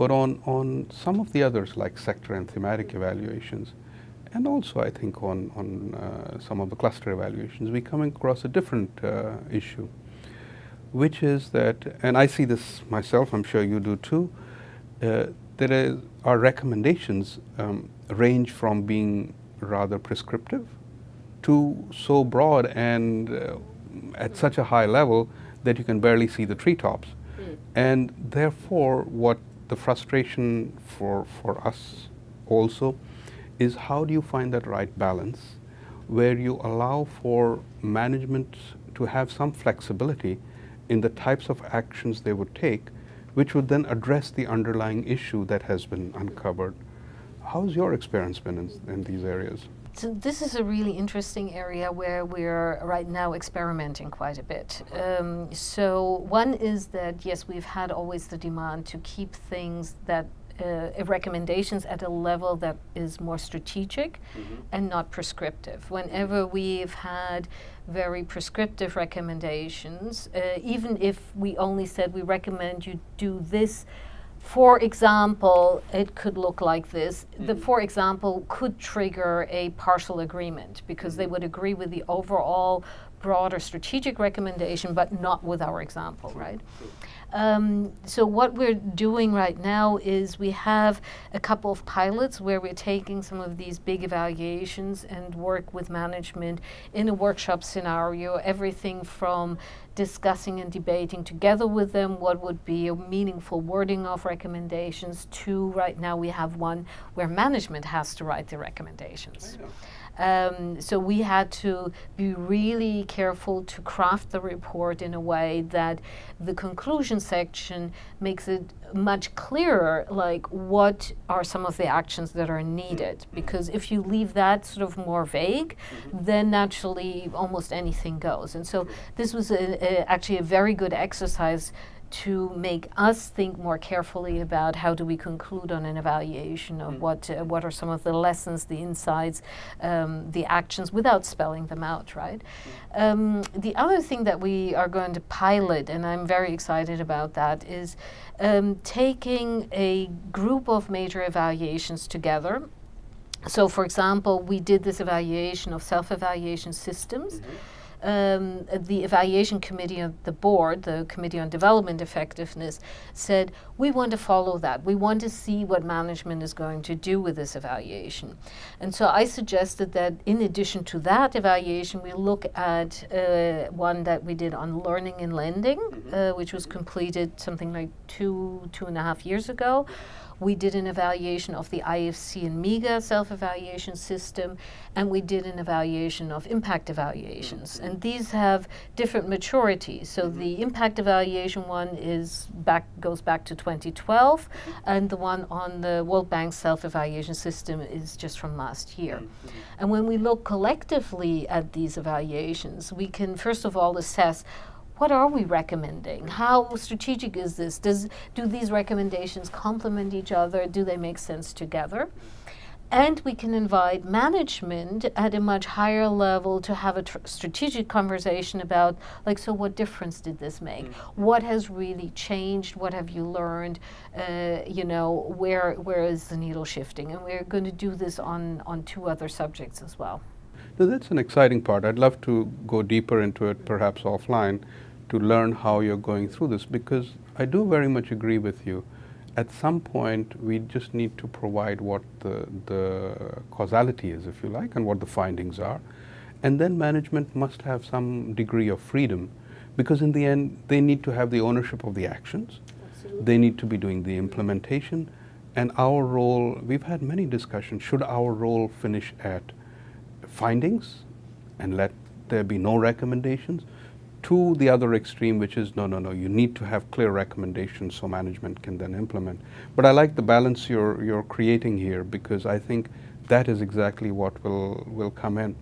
But on some of the others, like sector and thematic evaluations, and also I think on some of the cluster evaluations, we come across a different issue, which is that, and I see this myself, I'm sure you do too, our recommendations range from being rather prescriptive to so broad and at such a high level that you can barely see the treetops. And therefore, what the frustration for us also is, how do you find that right balance where you allow for management to have some flexibility in the types of actions they would take, which would then address the underlying issue that has been uncovered. How's your experience been in these areas? So this is a really interesting area where we're right now experimenting quite a bit. So one is that, yes, we've had always the demand to keep things that recommendations at a level that is more strategic and not prescriptive. Whenever we've had very prescriptive recommendations, even if we only said we recommend you do this, for example, it could look like this. The for example could trigger a partial agreement because they would agree with the overall broader strategic recommendation, but not with our example, right? So what we're doing right now is we have a couple of pilots where we're taking some of these big evaluations and work with management in a workshop scenario, everything from discussing and debating together with them what would be a meaningful wording of recommendations to right now we have one where management has to write the recommendations. So we had to be really careful to craft the report in a way that the conclusion section makes it much clearer, like what are some of the actions that are needed. Because if you leave that sort of more vague, then naturally almost anything goes. And so this was actually a very good exercise to make us think more carefully about how do we conclude on an evaluation of what are some of the lessons, the insights, the actions, without spelling them out, right? The other thing that we are going to pilot, and I'm very excited about that, is taking a group of major evaluations together. So, for example, we did this evaluation of self-evaluation systems. The evaluation committee of the board, the Committee on Development Effectiveness, said, we want to follow that. We want to see what management is going to do with this evaluation. And so I suggested that in addition to that evaluation, we look at one that we did on learning and lending, which was completed something like two and a half years ago. We did an evaluation of the IFC and MEGA self-evaluation system, and we did an evaluation of impact evaluations. And these have different maturities. So the impact evaluation one goes back to 2012, and the one on the World Bank self-evaluation system is just from last year. And when we look collectively at these evaluations, we can first of all assess, what are we recommending? How strategic is this? Do these recommendations complement each other? Do they make sense together? And we can invite management at a much higher level to have a strategic conversation about, like, so what difference did this make? What has really changed? What have you learned? Where is the needle shifting? And we're going to do this on two other subjects as well. So that's an exciting part. I'd love to go deeper into it, perhaps offline, to learn how you're going through this, because I do very much agree with you. At some point, we just need to provide what the causality is, if you like, and what the findings are. And then management must have some degree of freedom, because in the end, they need to have the ownership of the actions. Absolutely. They need to be doing the implementation. And our role, we've had many discussions, should our role finish at findings and let there be no recommendations, to the other extreme, which is no, you need to have clear recommendations so management can then implement. But I like the balance you're creating here, because I think that is exactly what will come in.